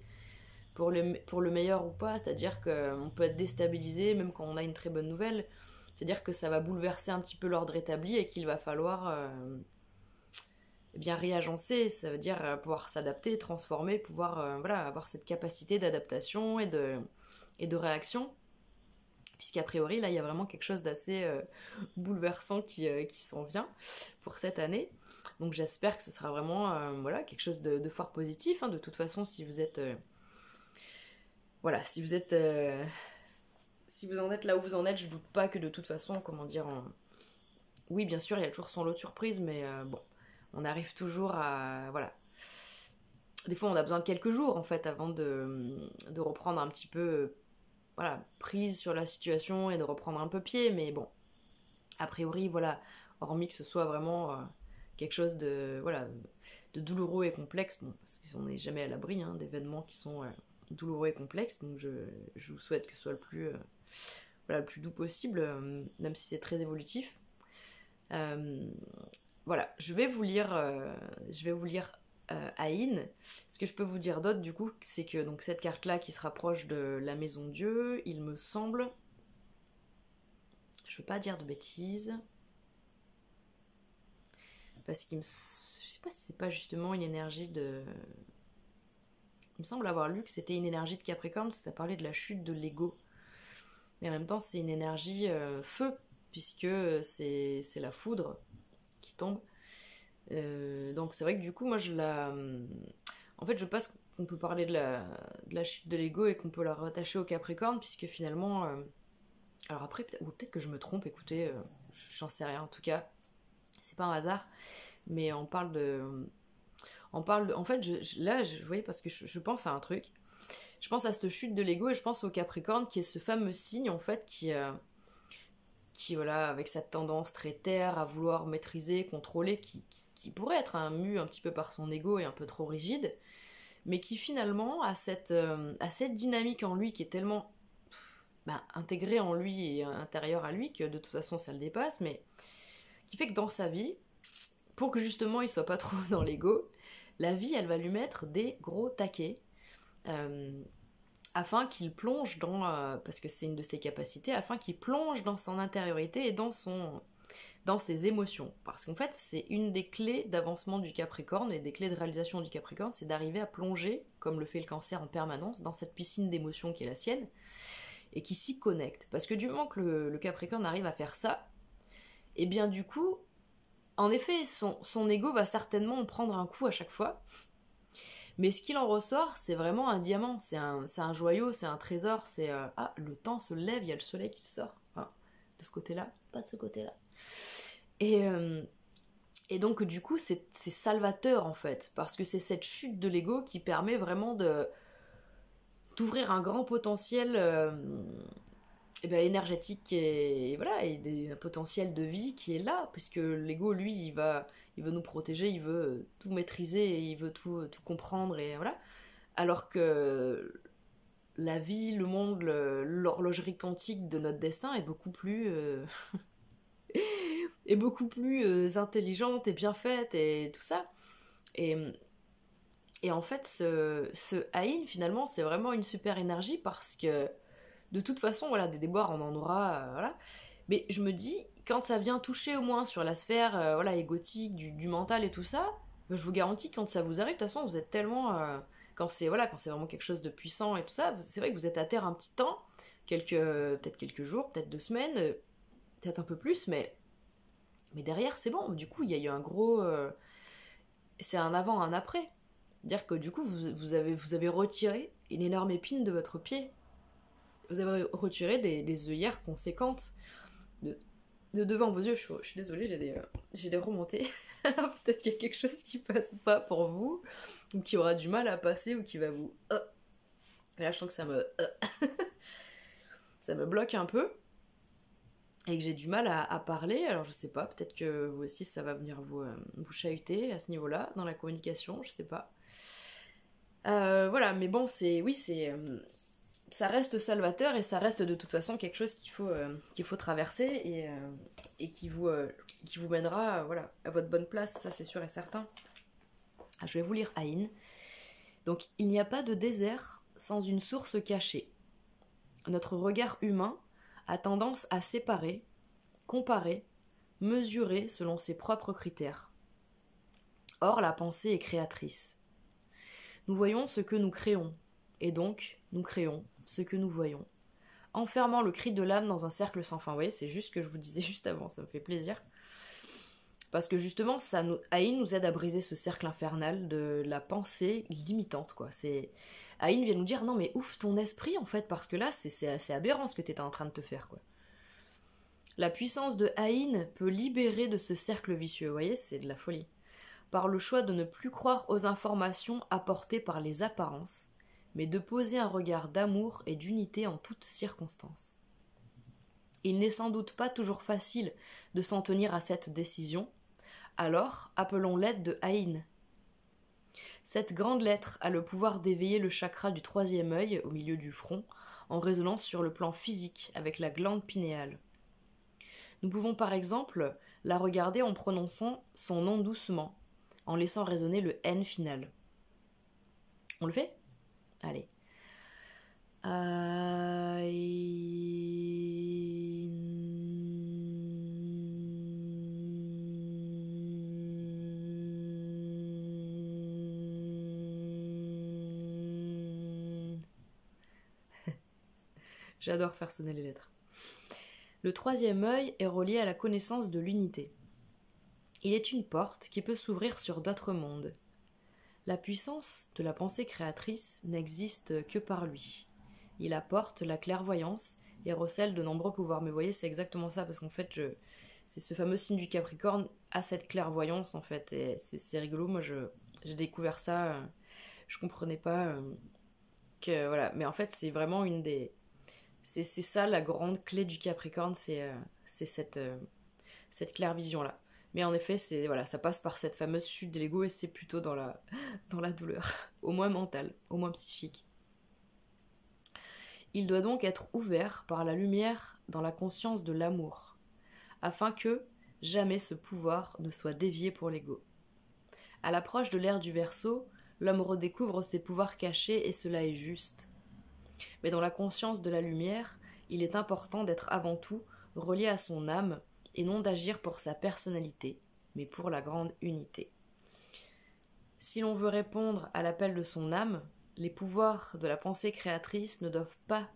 pour le meilleur ou pas, c'est-à-dire qu'on peut être déstabilisé même quand on a une très bonne nouvelle, c'est-à-dire que ça va bouleverser un petit peu l'ordre établi et qu'il va falloir eh bien réagencer, ça veut dire pouvoir s'adapter, transformer, pouvoir voilà, avoir cette capacité d'adaptation et de réaction, puisqu'a priori là il y a vraiment quelque chose d'assez bouleversant qui s'en vient pour cette année. Donc j'espère que ce sera vraiment voilà, quelque chose de fort positif, hein. De toute façon, si vous êtes voilà, si vous en êtes là où vous en êtes, je doute pas que de toute façon, comment dire, oui bien sûr il y a toujours son lot de surprises, mais bon, on arrive toujours à voilà. Des fois on a besoin de quelques jours en fait avant de reprendre un petit peu voilà, prise sur la situation et de reprendre un peu pied, mais bon, a priori voilà, hormis que ce soit vraiment quelque chose de voilà, de douloureux et complexe, bon, parce qu'on n'est jamais à l'abri hein, d'événements qui sont douloureux et complexes, donc je vous souhaite que ce soit voilà, le plus doux possible, même si c'est très évolutif. Voilà, je vais vous lire Aïn. Ce que je peux vous dire d'autre du coup, c'est que donc cette carte-là qui se rapproche de la maison Dieu, il me semble, je veux pas dire de bêtises, parce je sais pas si c'est pas justement une énergie de... Il me semble avoir lu que c'était une énergie de Capricorne, ça parlait de la chute de l'ego. Mais en même temps, c'est une énergie feu, puisque c'est la foudre qui tombe. Donc c'est vrai que du coup, moi, en fait, je pense qu'on peut parler de la chute de l'ego et qu'on peut la rattacher au Capricorne, puisque finalement... Alors après, peut-être que je me trompe, écoutez, j'en sais rien, en tout cas, c'est pas un hasard, mais on parle de... En fait, là, vous voyez, parce que je pense à un truc. Je pense à cette chute de l'ego et je pense au Capricorne, qui est ce fameux signe, en fait, qui voilà, avec cette tendance très terre à vouloir maîtriser, contrôler, qui pourrait être mu un petit peu par son ego et un peu trop rigide, mais qui finalement a cette dynamique en lui qui est tellement intégrée en lui et intérieure à lui que de toute façon ça le dépasse, mais qui fait que dans sa vie, pour que justement il soit pas trop dans l'ego, la vie elle va lui mettre des gros taquets afin qu'il plonge dans, parce que c'est une de ses capacités, afin qu'il plonge dans son intériorité et dans ses émotions. Parce qu'en fait, c'est une des clés d'avancement du Capricorne et des clés de réalisation du Capricorne, c'est d'arriver à plonger, comme le fait le Cancer en permanence, dans cette piscine d'émotions qui est la sienne, et qui s'y connecte. Parce que du moment que le Capricorne arrive à faire ça, et bien du coup, en effet, son ego va certainement en prendre un coup à chaque fois, mais ce qu'il en ressort, c'est vraiment un diamant, c'est un joyau, c'est un trésor, c'est ah, le temps se lève, il y a le soleil qui sort. Enfin, de ce côté-là, pas de ce côté-là. Et donc du coup, c'est salvateur en fait, parce que c'est cette chute de l'ego qui permet vraiment d'ouvrir un grand potentiel énergétique et voilà, et un potentiel de vie qui est là, puisque l'ego lui il veut nous protéger, il veut tout maîtriser, et il veut tout comprendre et voilà, alors que la vie, le monde, l'horlogerie quantique de notre destin est beaucoup plus intelligente et bien faite et tout ça, et en fait ce Aïn finalement c'est vraiment une super énergie, parce que de toute façon, voilà, des déboires, on en aura, voilà. Mais je me dis, quand ça vient toucher au moins sur la sphère, voilà, égotique, du mental et tout ça, je vous garantis, quand ça vous arrive, de toute façon, vous êtes tellement... quand c'est vraiment quelque chose de puissant et tout ça, c'est vrai que vous êtes à terre un petit temps, peut-être quelques jours, peut-être 2 semaines, peut-être un peu plus, mais derrière, c'est bon. Du coup, il y a eu un gros... c'est un avant, un après. Dire que du coup, vous avez retiré une énorme épine de votre pied. Vous avez retiré des œillères conséquentes de devant vos yeux. Je suis désolée, j'ai des remontées. Peut-être qu'il y a quelque chose qui passe pas pour vous, ou qui aura du mal à passer, ou qui va vous... Mais là, je sens que ça me bloque un peu. et que j'ai du mal à parler. Alors je sais pas, peut-être que vous aussi ça va venir vous chahuter à ce niveau-là, dans la communication, je sais pas. Voilà, mais bon, ça reste salvateur et ça reste de toute façon quelque chose qu'il faut traverser et qui vous mènera voilà, à votre bonne place, ça c'est sûr et certain. Je vais vous lire Aïn. Donc, il n'y a pas de désert sans une source cachée. Notre regard humain a tendance à séparer, comparer, mesurer selon ses propres critères. Or, la pensée est créatrice. Nous voyons ce que nous créons, et donc nous créons ce que nous voyons. Enfermant le cri de l'âme dans un cercle sans fin. Vous voyez, c'est juste ce que je vous disais juste avant, ça me fait plaisir. Parce que justement, Aïn nous aide à briser ce cercle infernal de la pensée limitante, quoi. Aïn vient nous dire, non mais ouf ton esprit, en fait, parce que là, c'est assez aberrant ce que t'es en train de te faire, quoi. La puissance de Aïn peut libérer de ce cercle vicieux, vous voyez, c'est de la folie. Par le choix de ne plus croire aux informations apportées par les apparences, mais de poser un regard d'amour et d'unité en toutes circonstances. Il n'est sans doute pas toujours facile de s'en tenir à cette décision, alors appelons l'aide de Aïn. Cette grande lettre a le pouvoir d'éveiller le chakra du troisième œil au milieu du front, en résonance sur le plan physique avec la glande pinéale. Nous pouvons par exemple la regarder en prononçant son nom doucement, en laissant résonner le N final. On le fait ? Allez. J'adore faire sonner les lettres. Le troisième œil est relié à la connaissance de l'unité. Il est une porte qui peut s'ouvrir sur d'autres mondes. La puissance de la pensée créatrice n'existe que par lui. Il apporte la clairvoyance et recèle de nombreux pouvoirs. Mais vous voyez, c'est exactement ça, parce qu'en fait, c'est ce fameux signe du Capricorne a cette clairvoyance, en fait. Et c'est rigolo, moi, j'ai découvert ça, je comprenais pas que... Voilà, mais en fait, c'est vraiment une des... C'est ça, la grande clé du Capricorne, c'est cette clairvision-là. Mais en effet, voilà, ça passe par cette fameuse chute de l'ego et c'est plutôt dans la douleur, au moins mentale, au moins psychique. Il doit donc être ouvert par la lumière dans la conscience de l'amour, afin que jamais ce pouvoir ne soit dévié pour l'ego. À l'approche de l'ère du Verseau, l'homme redécouvre ses pouvoirs cachés et cela est juste. Mais dans la conscience de la lumière, il est important d'être avant tout relié à son âme et non d'agir pour sa personnalité, mais pour la grande unité. Si l'on veut répondre à l'appel de son âme, les pouvoirs de la pensée créatrice ne doivent pas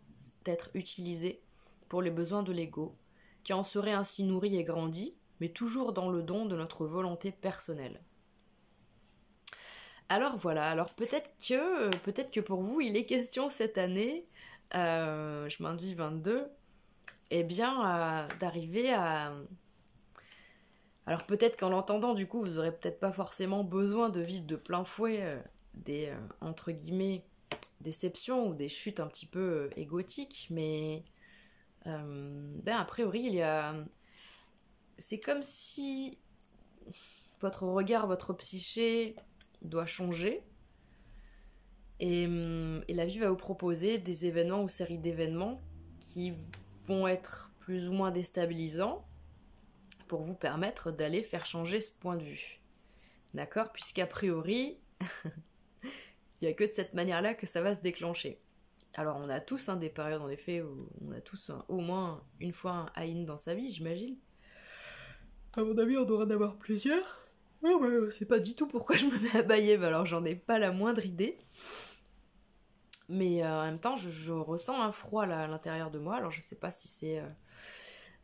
être utilisés pour les besoins de l'ego, qui en serait ainsi nourri et grandi, mais toujours dans le don de notre volonté personnelle. Alors voilà, alors peut-être que pour vous, il est question cette année, chemin de vie 22, eh bien, d'arriver à... Alors peut-être qu'en l'entendant, du coup, vous aurez peut-être pas forcément besoin de vivre de plein fouet des, entre guillemets, déceptions ou des chutes un petit peu égotiques, mais a priori, il y a... C'est comme si votre regard, votre psyché doit changer et la vie va vous proposer des événements ou séries d'événements qui vont être plus ou moins déstabilisants pour vous permettre d'aller faire changer ce point de vue. D'accord ? Puisqu'a priori, il n'y a que de cette manière-là que ça va se déclencher. Alors on a tous des périodes en effet où on a tous au moins une fois un Aïn dans sa vie, j'imagine. À mon avis, on doit en avoir plusieurs. Oh, ouais, c'est pas du tout pourquoi je me mets à bailler, mais alors j'en ai pas la moindre idée. Mais en même temps, je ressens un froid là, à l'intérieur de moi. Alors je sais pas si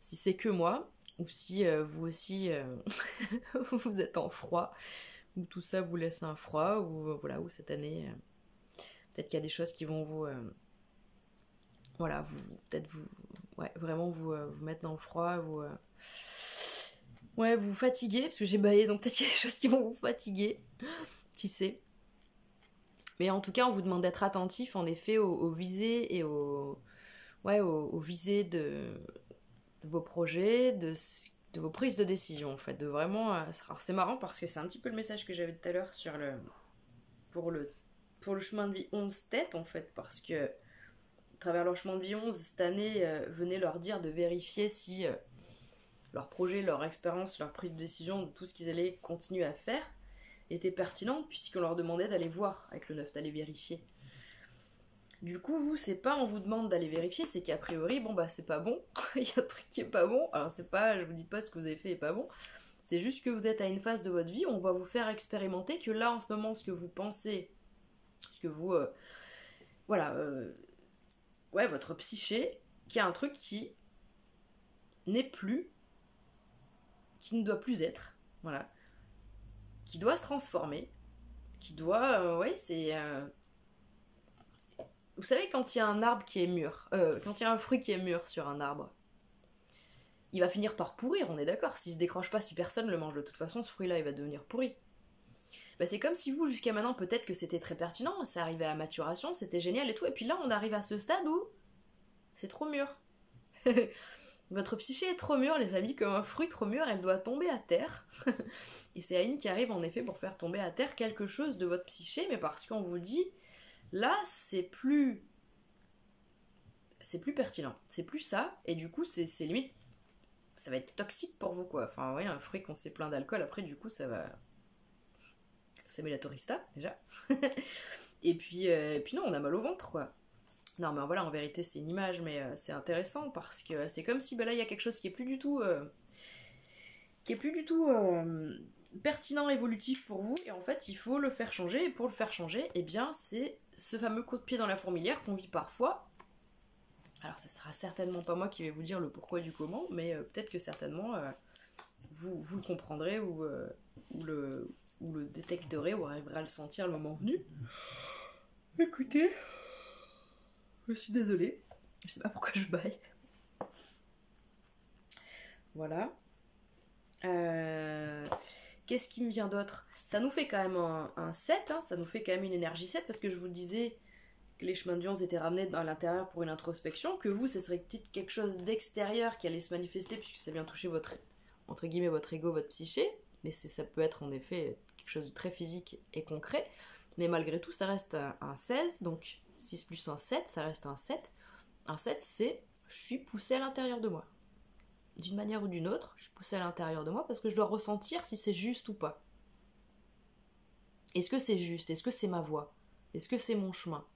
c'est que moi, ou si vous aussi vous êtes en froid, ou tout ça vous laisse un froid, ou voilà, ou cette année, peut-être qu'il y a des choses qui vont vous... vraiment vous mettre dans le froid, vous fatiguer, parce que j'ai baillé, donc peut-être qu'il y a des choses qui vont vous fatiguer, qui sait. Mais en tout cas, on vous demande d'être attentif, en effet, aux visées et aux visées de vos projets, de vos prises de décision, en fait, de vraiment... Alors c'est marrant parce que c'est un petit peu le message que j'avais tout à l'heure sur pour le chemin de vie 11 têtes, en fait, parce que à travers leur chemin de vie 11, cette année, venait leur dire de vérifier si leur projet, leur expérience, leur prise de décision, tout ce qu'ils allaient continuer à faire était pertinent, puisqu'on leur demandait d'aller voir avec le 9, d'aller vérifier. Du coup, vous, c'est pas on vous demande d'aller vérifier, c'est qu'a priori, bon bah c'est pas bon, il y a un truc qui est pas bon, alors c'est pas, je vous dis pas ce que vous avez fait est pas bon, c'est juste que vous êtes à une phase de votre vie, on va vous faire expérimenter que là, en ce moment, ce que vous pensez, ce que vous, ouais, votre psyché, qu'il y a un truc qui n'est plus, qui ne doit plus être, voilà, qui doit se transformer, qui doit, vous savez, quand il y a un arbre qui est mûr, quand il y a un fruit qui est mûr sur un arbre, il va finir par pourrir, on est d'accord. S'il se décroche pas, si personne le mange, de toute façon, ce fruit-là, il va devenir pourri. Bah, c'est comme si vous, jusqu'à maintenant, peut-être que c'était très pertinent, ça arrivait à maturation, c'était génial et tout, et puis là, on arrive à ce stade où c'est trop mûr. Votre psyché est trop mûre, les amis, comme un fruit trop mûr, elle doit tomber à terre. Et c'est Aïn qui arrive, en effet, pour faire tomber à terre quelque chose de votre psyché, mais parce qu'on vous dit... Là, c'est plus pertinent, c'est plus ça, et du coup, c'est limite, ça va être toxique pour vous, quoi. Enfin, ouais, un fruit qu'on s'est plein d'alcool, après, du coup, ça met la tourista, déjà. et puis non, on a mal au ventre, quoi. Non, mais voilà, en vérité, c'est une image, mais c'est intéressant, parce que c'est comme si, bah là, il y a quelque chose qui est plus du tout... pertinent, évolutif pour vous, et en fait, il faut le faire changer, et pour le faire changer, eh bien, c'est ce fameux coup de pied dans la fourmilière qu'on vit parfois. Alors, ça sera certainement pas moi qui vais vous dire le pourquoi du comment, mais peut-être que certainement, vous le comprendrez, ou le détecterez, ou arriverez à le sentir le moment venu. Écoutez, je suis désolée, je sais pas pourquoi je baille. Voilà. Qu'est-ce qui me vient d'autre? Ça nous fait quand même un 7, hein, ça nous fait quand même une énergie 7, parce que je vous disais que les chemins de viande étaient ramenés à l'intérieur pour une introspection, que vous, ce serait peut-être quelque chose d'extérieur qui allait se manifester, puisque ça vient toucher votre, entre guillemets, votre ego, votre psyché, mais ça peut être en effet quelque chose de très physique et concret, mais malgré tout, ça reste un 16, donc 6 plus un 7, ça reste un 7. Un 7, c'est je suis poussé à l'intérieur de moi. D'une manière ou d'une autre, je suis poussée à l'intérieur de moi parce que je dois ressentir si c'est juste ou pas. Est-ce que c'est juste? Est-ce que c'est ma voix? Est-ce que c'est mon chemin?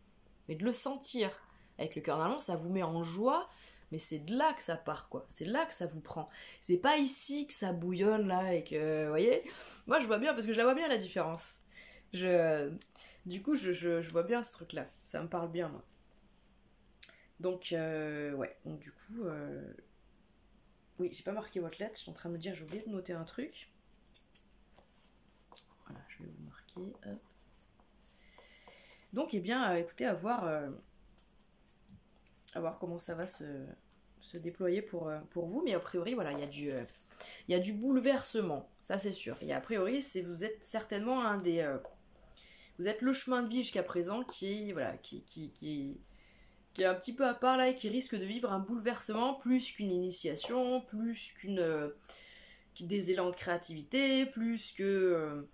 Mais de le sentir avec le cœur, normalement, ça vous met en joie, mais c'est de là que ça part, quoi. C'est là que ça vous prend. C'est pas ici que ça bouillonne, là, et que, vous voyez? Moi, je vois bien, parce que je la vois bien, la différence. Du coup, je vois bien ce truc-là. Ça me parle bien, moi. Donc, ouais. Donc, du coup... Oui, j'ai pas marqué votre lettre, je suis en train de me dire, j'ai oublié de noter un truc. Voilà, je vais vous marquer. Hop. Donc, eh bien, écoutez, à voir comment ça va se déployer pour vous. Mais a priori, voilà, il y a du bouleversement, ça c'est sûr. Et a priori, vous êtes certainement un des... vous êtes le chemin de vie jusqu'à présent qui est un petit peu à part là et qui risque de vivre un bouleversement plus qu'une initiation, plus des élans de créativité, plus que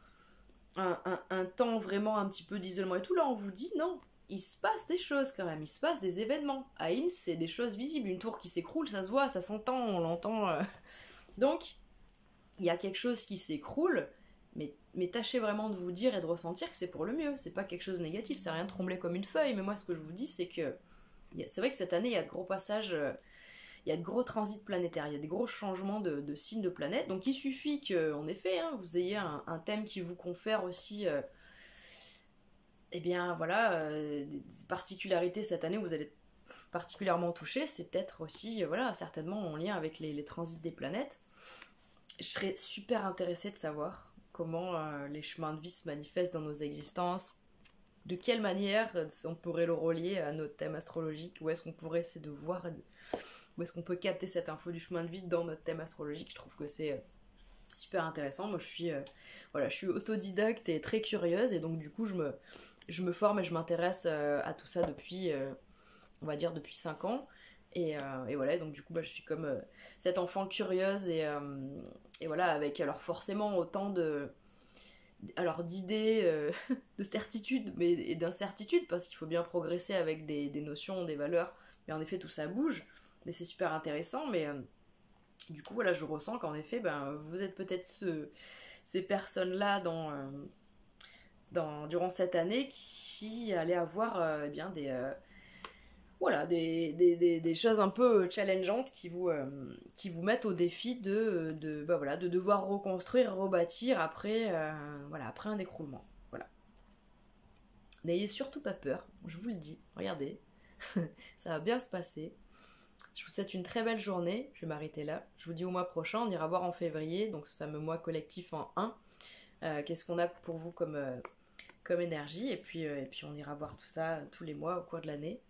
un temps vraiment un petit peu d'isolement et tout. Là, on vous dit non, il se passe des choses quand même, il se passe des événements. À Inns, c'est des choses visibles. Une tour qui s'écroule, ça se voit, ça s'entend, on l'entend. Donc, il y a quelque chose qui s'écroule, mais tâchez vraiment de vous dire et de ressentir que c'est pour le mieux. C'est pas quelque chose de négatif, c'est rien de trembler comme une feuille, mais moi, ce que je vous dis, c'est que c'est vrai que cette année, il y a de gros passages, il y a de gros transits planétaires, il y a des gros changements de signes de planètes. Donc il suffit qu'en effet, hein, vous ayez un thème qui vous confère aussi, eh bien voilà, des particularités cette année où vous allez être particulièrement touché. C'est peut-être aussi, voilà, certainement en lien avec les transits des planètes. Je serais super intéressée de savoir comment les chemins de vie se manifestent dans nos existences. De quelle manière on pourrait le relier à notre thème astrologique? Où est-ce qu'on pourrait essayer de voir, où est-ce qu'on peut capter cette info du chemin de vie dans notre thème astrologique? Je trouve que c'est super intéressant. Moi, je suis autodidacte et très curieuse, et donc du coup, je me forme et je m'intéresse à tout ça depuis, on va dire, depuis 5 ans. Et voilà, donc du coup, je suis comme cette enfant curieuse et voilà, avec alors forcément autant d'idées, de certitudes et d'incertitudes, parce qu'il faut bien progresser avec des notions, des valeurs. Mais en effet, tout ça bouge, mais c'est super intéressant. Mais du coup, voilà, je ressens qu'en effet, vous êtes peut-être ces personnes-là durant cette année qui allaient avoir eh bien voilà, des choses un peu challengeantes qui vous mettent au défi voilà, de devoir reconstruire, rebâtir après, voilà, après un écroulement. Voilà. N'ayez surtout pas peur, je vous le dis, regardez, ça va bien se passer. Je vous souhaite une très belle journée, je vais m'arrêter là. Je vous dis au mois prochain, on ira voir en février, donc ce fameux mois collectif en 1. Qu'est-ce qu'on a pour vous comme énergie, et puis on ira voir tout ça tous les mois au cours de l'année.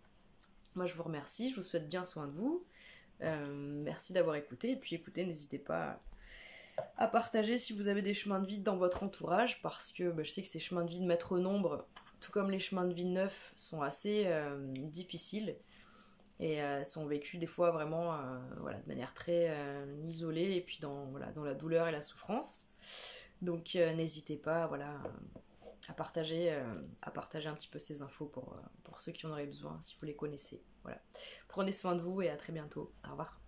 Moi je vous remercie, je vous souhaite bien soin de vous. Merci d'avoir écouté, et puis écoutez, n'hésitez pas à partager si vous avez des chemins de vie dans votre entourage, parce que je sais que ces chemins de vie de maître nombre, tout comme les chemins de vie neufs, sont assez difficiles et sont vécus des fois vraiment voilà, de manière très isolée, et puis voilà, dans la douleur et la souffrance. Donc n'hésitez pas voilà, à partager un petit peu ces infos pour ceux qui en auraient besoin, si vous les connaissez. Voilà. Prenez soin de vous et à très bientôt. Au revoir.